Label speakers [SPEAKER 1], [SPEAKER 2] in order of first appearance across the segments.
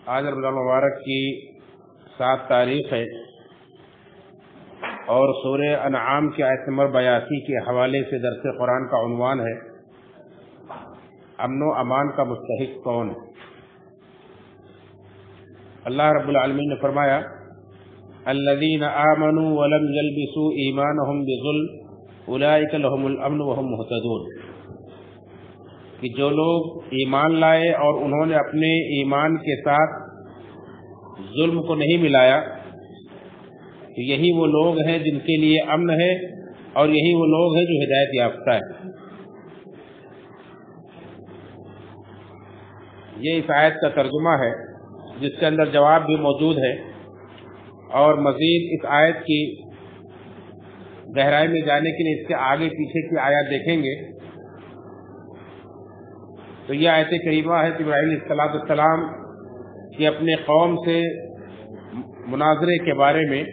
[SPEAKER 1] آج رمضان مبارک کی 7 تاریخ ہے اور سورہ انعام کی آیت نمبر 82 کے حوالے سے درس قرآن کا عنوان ہے امن و امان کا مستحق کون ہے۔ اللہ رب العالمین نے فرمایا الذین آمنوا ولم یلبسوا ایمانہم بظلم اولئک لہم الامن وہم مہتدون، کہ جو لوگ ایمان لائے اور انہوں نے اپنے ایمان کے ساتھ ظلم کو نہیں ملایا تو یہی وہ لوگ ہیں جن کے لیے امن ہے اور یہی وہ لوگ ہیں جو ہدایت یافتہ ہے۔ یہ اس آیت کا ترجمہ ہے جس کے اندر جواب بھی موجود ہے، اور مزید اس آیت کی گہرائی میں جانے کے لیے اس کے آگے پیچھے کی آیات دیکھیں گے تو یہ آیت کریمہ ہے کہ ابراہیم علیہ السلام کی اپنے قوم سے مناظرے کے بارے میں،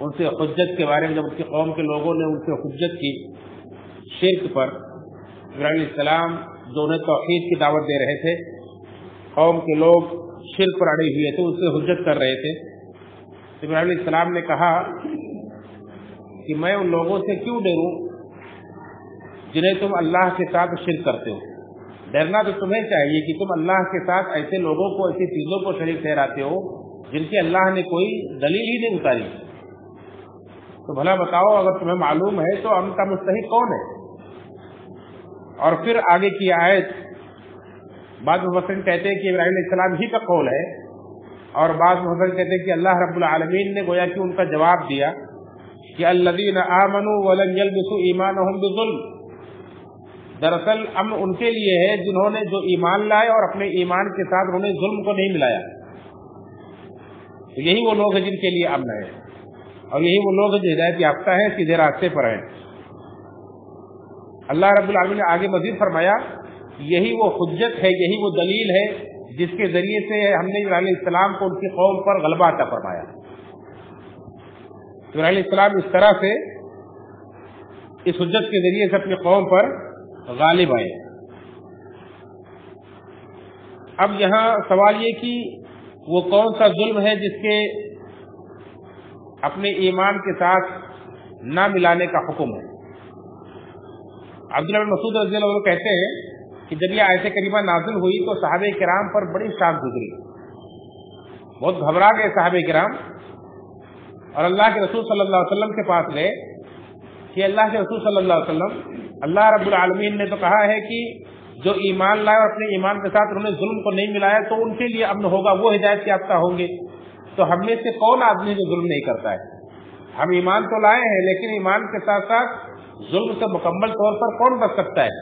[SPEAKER 1] ان سے حجت کے بارے میں، جب اس کی قوم کے لوگوں نے ان سے حجت کی شرک پر، ابراہیم علیہ السلام جو انہیں توحید کی دعوت دے رہے تھے، قوم کے لوگ شرک پر اڑے ہوئے تھے، ان سے حجت کر رہے تھے، تو ابراہیم علیہ السلام نے کہا کہ میں ان لوگوں سے کیوں ڈروں جنہیں تم اللہ کے ساتھ شرک کرتے ہو۔ ڈرنا تو تمہیں چاہیے کہ تم اللہ کے ساتھ ایسے لوگوں کو، ایسی چیزوں کو شریک ٹھہراتے ہو جن کی اللہ نے کوئی دلیل ہی نہیں اتاری، تو بھلا بتاؤ اگر تمہیں معلوم ہے تو امن کا مستحق کون ہے۔ اور پھر آگے کی آیت بعض مفسرین کہتے ہیں کہ ابراہیم علیہ السلام ہی کا قول ہے، اور بعض مفسرین کہتے ہیں کہ اللہ رب العالمین نے گویا کہ ان کا جواب دیا کہ الذین آمنوا ولم یلبسوا ایمانہم بظلم، دراصل امن ان کے لیے ہے جنہوں نے جو ایمان لائے اور اپنے ایمان کے ساتھ انہوں نے ظلم کو نہیں ملایا، تو یہی وہ لوگ ہیں جن کے لیے امن ہے، اور یہی وہ لوگ ہیں جو ہدایت یافتہ ہیں، سیدھے راستے پر ہیں۔ اللہ رب العالمین نے آگے مزید فرمایا یہی وہ حجت ہے، یہی وہ دلیل ہے جس کے ذریعے سے ہم نے ابراہیم علیہ السلام کو ان کی قوم پر غلبہ عطا فرمایا۔ ابراہیم علیہ السلام اس طرح سے اس حجت کے ذریعے سے اپنی قوم پر غالب آئے۔ اب یہاں سوال یہ کہ وہ کون سا ظلم ہے جس کے اپنے ایمان کے ساتھ نہ ملانے کا حکم ہے۔ عبداللہ بن مسعود رضی اللہ عنہ کہتے ہیں کہ جب یہ آیت کریمہ نازل ہوئی تو صحابہ کرام پر بڑی شاک گزری، بہت گھبرا گئے صحابہ کرام، اور اللہ کے رسول صلی اللہ علیہ وسلم کے پاس گئے کہ اللہ کے رسول صلی اللہ علیہ وسلم، اللہ رب العالمین نے تو کہا ہے کہ جو ایمان لائے اور اپنے ایمان کے ساتھ انہوں نے ظلم کو نہیں ملایا تو ان کے لیے امن ہوگا، وہ ہدایت یافتہ ہوں گے، تو ہم میں سے کون آدمی جو ظلم نہیں کرتا ہے؟ ہم ایمان تو لائے ہیں لیکن ایمان کے ساتھ ساتھ ظلم سے مکمل طور پر کون بچ سکتا ہے؟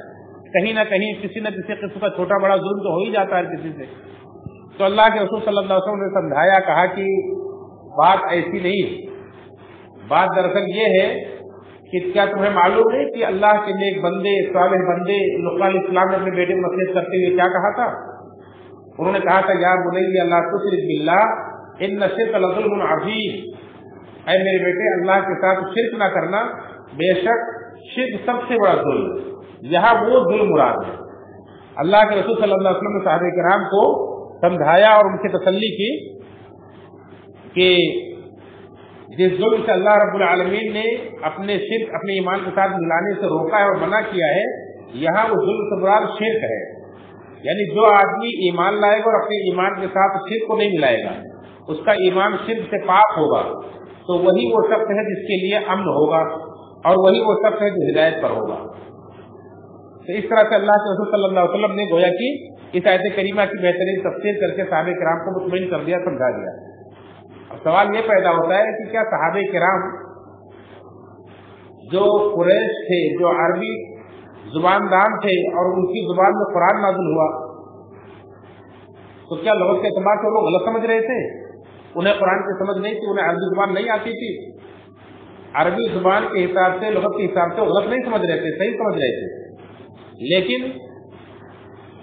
[SPEAKER 1] کہیں نہ کہیں کسی نہ کسی قسم کا چھوٹا بڑا ظلم تو ہو ہی جاتا ہے کسی سے۔ تو اللہ کے رسول صلی اللہ علیہ وسلم نے سمجھایا، کہا کہ بات ایسی نہیں ہے، بات دراصل یہ ہے کہ کیا تمہیں معلوم ہے کہ اللہ کے نیک بندے، صالح بندے، لقمان علیہ السلام نے اپنے بیٹے کو نصیحت کرتے ہوئے کیا کہا تھا؟ انہوں نے کہا تھا یا بنی لا تشرک باللہ ان الشرک لظلم عظیم، اے میرے بیٹے اللہ کے ساتھ شرک نہ کرنا، بے شک شرک سب سے بڑا ظلم ہے۔ یہاں وہ ظلم مراد ہے۔ اللہ کے رسول صلی اللہ علیہ وسلم نے صحابہ کرام کو سمجھایا اور ان کی تسلی کی کہ جس ظلم سے اللہ رب العالمین نے اپنے شرک، اپنے ایمان کے ساتھ ملانے سے روکا ہے اور منع کیا ہے، یہاں وہ ظلم سے مراد شرک ہے، یعنی جو آدمی ایمان لائے گا اور اپنے ایمان کے ساتھ شرک کو نہیں ملائے گا، اس کا ایمان شرک سے پاک ہوگا، تو وہی وہ شخص ہے جس کے لیے امن ہوگا، اور وہی وہ شخص ہے جو ہدایت پر ہوگا۔ تو اس طرح سے اللہ کے رسول صلی اللہ علیہ وسلم نے گویا کہ اس آیت کریمہ کی بہترین تفسیر کر کے صحابہ کرام کو مطمئن کر دیا، سمجھا دیا۔ اب سوال یہ پیدا ہوتا ہے کہ کیا صحابہ کرام جو قریش تھے، جو عربی زبان دان تھے اور ان کی زبان میں قرآن نازل ہوا، تو کیا لغت کے اعتبار سے وہ غلط سمجھ رہے تھے؟ انہیں قرآن کی سمجھ نہیں تھی، انہیں عربی زبان نہیں آتی تھی، عربی زبان کے حساب سے، لغت کے حساب سے وہ غلط نہیں سمجھ رہے تھے، صحیح سمجھ رہے تھے، لیکن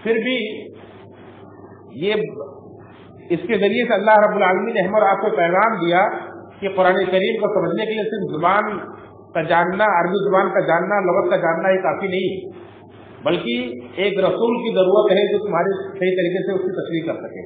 [SPEAKER 1] پھر بھی یہ اس کے ذریعے سے اللہ رب العالمین نے ہم اور آپ کو پیغام دیا کہ قرآن کریم کو سمجھنے کے لیے صرف زبان کا جاننا، عربی زبان کا جاننا، لغت کا جاننا یہ کافی نہیں، بلکہ ایک رسول کی ضرورت ہے جو تمہارے صحیح طریقے سے اس کی تشریح کر سکے۔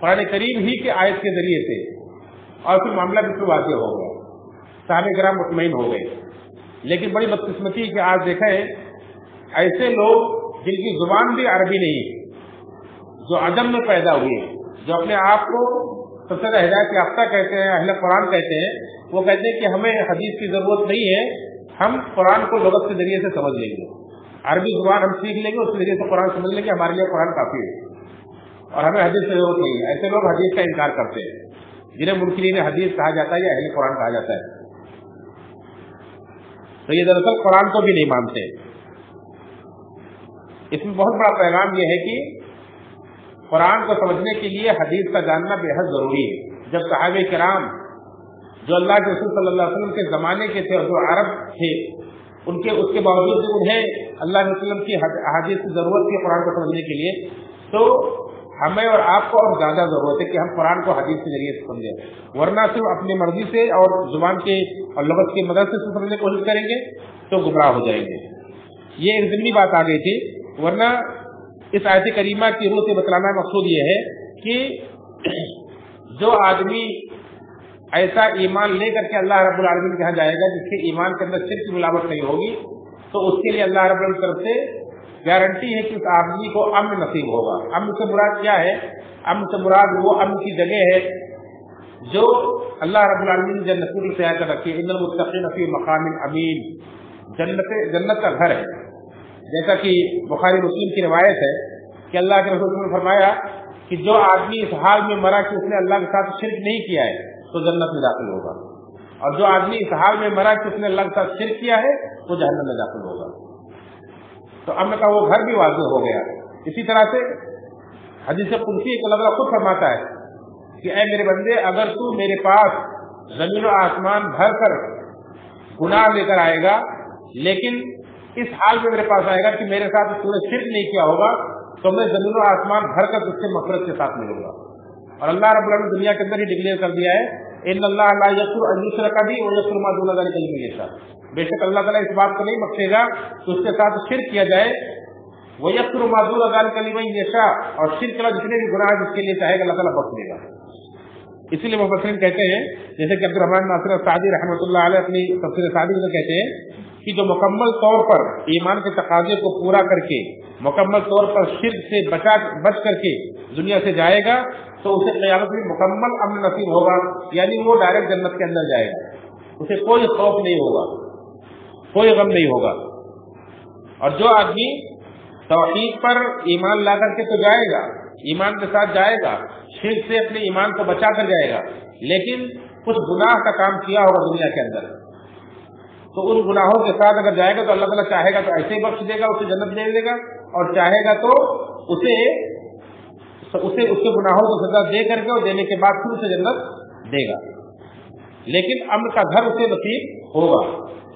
[SPEAKER 1] قرآن کریم ہی کے آیت کے ذریعے سے، اور پھر معاملہ بالکل واضح ہو گیا، صحابہ کرام مطمئن ہو گئے۔ لیکن بڑی بدقسمتی کہ آج دیکھیں ایسے لوگ جن کی زبان بھی عربی نہیں، جو عدم میں پیدا ہوئے، جو اپنے آپ کو سب سے زیادہ ہدایت یافتہ کہتے ہیں، اہل قرآن کہتے ہیں، وہ کہتے ہیں کہ ہمیں حدیث کی ضرورت نہیں ہے، ہم قرآن کو لغت کے ذریعے سے سمجھ لیں گے، عربی زبان ہم سیکھ لیں گے، اس کے ذریعے سے قرآن سمجھ لیں گے، ہمارے لیے قرآن کافی ہے اور ہمیں حدیث کی ضرورت نہیں ہے۔ ایسے لوگ حدیث کا انکار کرتے ہیں، جنہیں منکرین حدیث کہا جاتا ہے یا اہل قرآن کہا جاتا ہے، تو یہ دراصل قرآن کو بھی نہیں مانتے۔ اس میں بہت بڑا پیغام یہ ہے کہ قرآن کو سمجھنے کے لیے حدیث کا جاننا بے حد ضروری ہے۔ جب صحابہ کرام جو اللہ کے رسول صلی اللہ علیہ وسلم کے زمانے کے تھے اور جو عرب تھے، اس کے باوجود بھی انہیں اللہ کے وسلم کی احادیث کی ضرورت تھی قرآن کو سمجھنے کے لیے، تو ہمیں اور آپ کو اور زیادہ ضرورت ہے کہ ہم قرآن کو حدیث کے ذریعے سے سمجھیں، ورنہ صرف اپنی مرضی سے اور زبان کے اور لغت کی مدد سے سمجھنے کی کوشش کریں گے تو گمراہ ہو جائیں گے۔ یہ ایک ضمنی بات آ گئی تھی، ورنہ اس آیت کریمہ کی روح سے بتلانا مقصود یہ ہے کہ جو آدمی ایسا ایمان لے کر کے اللہ رب العالمین کے یہاں جائے گا جس کے ایمان کے اندر شرک کی ملاوٹ نہیں ہوگی، تو اس کے لیے اللہ رب العالمین کی طرف سے گارنٹی ہے کہ اس آدمی کو امن نصیب ہوگا۔ امن سے مراد کیا ہے؟ امن سے مراد وہ امن کی جگہ ہے جو اللہ رب العالمین نے جنت کی تیار کر رکھی ہے۔ ان المتقین فی مقام امین، جنت کا گھر ہے، جیسا کہ بخاری مسلم کی روایت ہے کہ اللہ کے رسول نے فرمایا کہ جو آدمی اس حال میں مرا کہ اس نے اللہ کے ساتھ شرک نہیں کیا ہے تو جنت میں داخل ہوگا، اور جو آدمی اس حال میں مرا کہ اس نے اللہ کے ساتھ شرک کیا ہے وہ جہنم میں داخل ہوگا۔ تو امن کا وہ گھر بھی واضح ہو گیا۔ اسی طرح سے حدیث قدسی کو اللہ خود فرماتا ہے کہ اے میرے بندے، اگر تو میرے پاس زمین و آسمان بھر کر گناہ لے کر آئے گا، لیکن اس حال میں میرے پاس آئے گا کہ میرے ساتھ تو نے شرک نہیں کیا ہوگا، تو میں زمین و آسمان بھر کر اس سے مغفرت کے ساتھ ملوں گا۔ اور اللہ رب العالمین نے دنیا کے اندر ہی ڈکلیئر کر دیا ہے ان اللہ لا یغفر ان یشرک به ویغفر ما دون ذلک لمن یشاء، بے شک اللہ تعالیٰ اس بات کو نہیں بخشے گا کہ اس کے ساتھ شرک کیا جائے، ویغفر ما دون ذلک لمن یشاء، اور شرک کے جتنے بھی گناہ جس کے لیے چاہے گا اللہ تعالیٰ بخش دے گا۔ اسی لیے مفسرین کہتے ہیں، جیسے کہ عبدالرحمن ناصر السعدی رحمۃ اللہ علیہ اپنی تفسیر سعدی میں کہتے ہیں کہ جو مکمل طور پر ایمان کے تقاضے کو پورا کر کے مکمل طور پر شرک سے بچ کر کے دنیا سے جائے گا تو اسے قیامت میں مکمل امن نصیب ہوگا، یعنی وہ ڈائریکٹ جنت کے اندر جائے گا، اسے کوئی خوف نہیں ہوگا، کوئی غم نہیں ہوگا۔ اور جو آدمی توحید پر ایمان لا کر کے تو جائے گا، ایمان کے ساتھ جائے گا، شرک سے اپنے ایمان کو بچا کر جائے گا، لیکن کچھ گناہ کا کام کیا ہوگا دنیا کے اندر، تو ان گناہوں کے ساتھ اگر جائے گا تو اللہ تعالیٰ چاہے گا تو ایسے ہی بخش دے گا، اسے جنت دے دے گا، اور چاہے گا تو اسے اس کے گناہوں کو سزا دے کر کے اور دینے کے بعد پھر اسے جنت دے گا، لیکن امن کا گھر اسے نصیب ہوگا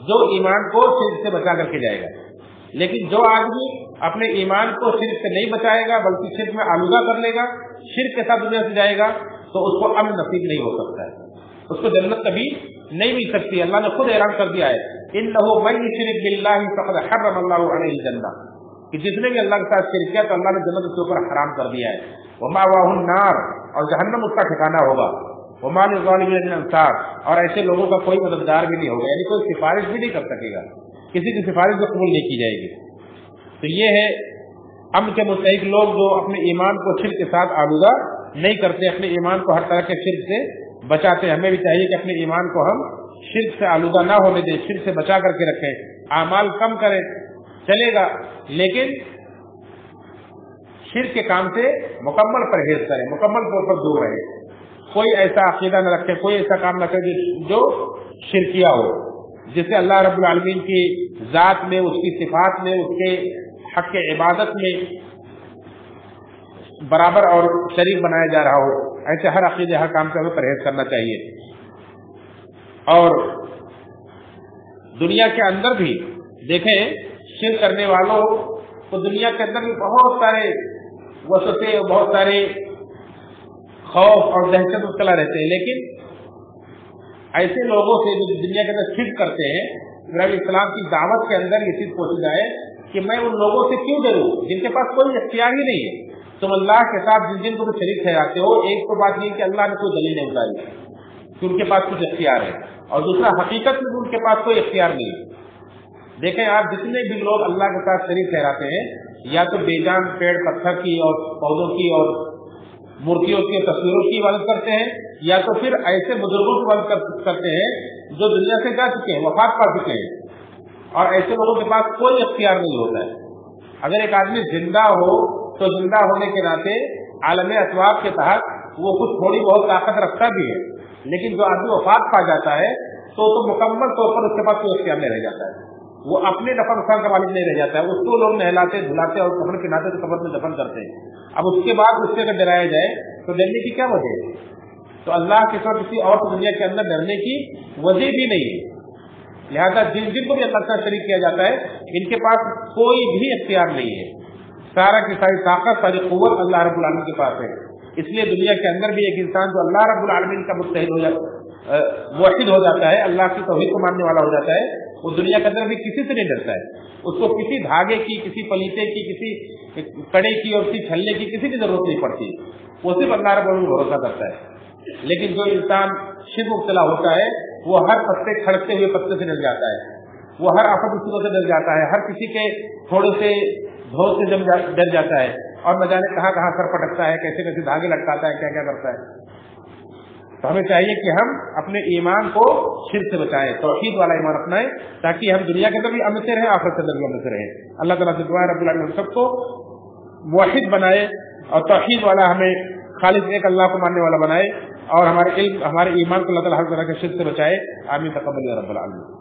[SPEAKER 1] جو ایمان کو شرک سے بچا کر کے جائے گا۔ لیکن جو آدمی اپنے ایمان کو شرک سے نہیں بچائے گا بلکہ شرک میں آلودہ کر لے گا، شرک کے ساتھ دنیا سے جائے گا، تو اس کو امن نصیب نہیں ہو سکتا ہے، اس کو جنت کبھی نہیں مل سکتی۔ اللہ نے خود اعلان کر دیا ہے انہ من یشرک باللہ فقد حرم اللہ علیہ الجنہ، کہ جس نے بھی اللہ کے ساتھ شرک کیا تو اللہ نے جنت اس کے اوپر حرام کر دیا ہے، ومأواہ النار، اور جہنم اس کا ٹھکانہ ہوگا، وما للظالمین من انصار، اور ایسے لوگوں کا کوئی مددگار بھی نہیں ہوگا، یعنی کوئی سفارش بھی نہیں کر سکے گا، کسی کی سفارش بھی قبول نہیں کی جائے گی۔ تو یہ ہے امن کے مستحق لوگ جو اپنے ایمان کو شرک کے ساتھ آلودہ نہیں کرتے، اپنے ایمان کو ہر طرح کے شرک سے بچاتے ہیں۔ ہمیں بھی چاہیے کہ اپنے ایمان کو ہم شرک سے آلودہ نہ ہونے دیں، شرک سے بچا کر کے رکھیں، اعمال کم کریں چلے گا، لیکن شرک کے کام سے مکمل پرہیز کریں، مکمل طور پر دور رہیں، کوئی ایسا عقیدہ نہ رکھیں، کوئی ایسا کام نہ کریں جو شرکیہ ہو، جس سے اللہ رب العالمین کی ذات میں، اس کی صفات میں، اس کے حق عبادت میں برابر اور شریک بنایا جا رہا ہو۔ ایسے ہر عقیدے، ہر کام سے ہمیں پرہیز کرنا چاہیے۔ اور دنیا کے اندر بھی دیکھیں شرک کرنے والوں کو دنیا کے اندر بھی بہت سارے وسوسے، بہت سارے خوف اور دہشت مبتلا رہتے ہیں، لیکن ایسے لوگوں سے جو دنیا کے اندر شرک کرتے ہیں، اگر اسلام کی دعوت کے اندر یہ چیز پوچھی جائے کہ میں ان لوگوں سے کیوں ڈروں جن کے پاس کوئی اختیار ہی نہیں ہے. تم اللہ کے ساتھ جن جن کو شریک ٹھہراتے ہو، ایک تو بات یہ کہ اللہ نے کوئی دلیل نہیں اتاری کہ ان کے پاس کچھ اختیار ہے، اور دوسرا حقیقت میں ان کے پاس کوئی اختیار نہیں ہے. دیکھیں آپ جتنے بھی لوگ اللہ کے ساتھ شریک ٹھہراتے ہیں، یا تو بے جان پیڑ پتھر کی اور پودوں کی اور مورتیوں کی تصویروں کی عبادت کرتے ہیں، یا تو پھر ایسے بزرگوں کی عبادت کرتے ہیں جو دنیا سے جا چکے ہیں، وفات پا چکے ہیں، اور ایسے لوگوں کے پاس کوئی اختیار نہیں ہوتا ہے. اگر ایک آدمی زندہ ہو تو زندہ ہونے کے ناطے عالم اسباب کے تحت وہ کچھ تھوڑی بہت طاقت رکھتا بھی ہے، لیکن جو آدمی وفات پا جاتا ہے تو مکمل طور پر اس کے پاس کوئی اختیار نہیں رہ جاتا ہے. وہ اپنے نفع نقصان کا مالک نہیں رہ جاتا ہے. اس کو لوگ نہلاتے دھلاتے اور قبر کے ناطے قبر میں دفن کرتے ہیں. اب اس کے بعد اس سے اگر ڈرایا جائے تو ڈرنے کی کیا وجہ ہے؟ تو اللہ کے ساتھ کسی اور دنیا کے اندر ڈرنے کی وجہ بھی نہیں ہے. لہذا جن جن کو بھی اللہ سے شریک کیا جاتا ہے ان کے پاس کوئی بھی اختیار نہیں ہے. سارا کی ساری طاقت ساری قوت اللہ رب العالمین کے پاس ہے. اس لیے دنیا کے اندر بھی ایک انسان جو اللہ رب العالمین کا متحد ہو جاتا موحد ہو جاتا ہے، اللہ کی توحید کو ماننے والا ہو جاتا ہے، وہ دنیا کے اندر بھی کسی سے نہیں ڈرتا ہے. اس کو کسی دھاگے کی، کسی پلیتے کی، کسی کڑے کی اور کسی چھلے کی کسی کی ضرورت نہیں پڑتی. وہ صرف اللہ رب العالمین بھروسہ کرتا ہے. لیکن جو انسان شرک مبتلا ہوتا ہے وہ ہر پتے کھڑکتے ہوئے پتے سے ڈر جاتا ہے، وہ ہر آفت مصیبت سے ڈر جاتا ہے، ہر کسی کے تھوڑے سے دھو سے ڈر جاتا ہے، اور نہ جانے کہاں کہاں سر پٹکتا ہے، کیسے کیسے دھاگے لٹکاتا ہے، کیا کیا کرتا ہے. تو ہمیں چاہیے کہ ہم اپنے ایمان کو شرک سے بچائیں، توحید والا ایمان اپنائیں، تاکہ ہم دنیا کے اندر بھی امن سے رہیں، آخرت کے اندر بھی امن سے رہیں. اللہ تعالیٰ سے دعا ہے رب العالمین سب کو موحد بنائے اور توحید والا، ہمیں خالص ایک اللہ کو ماننے والا بنائے، اور ہمارے علم ہمارے ایمان کو اللہ تعالیٰ ہر طرح کے شرک سے بچائے. آمین تقبل یا رب العالمین.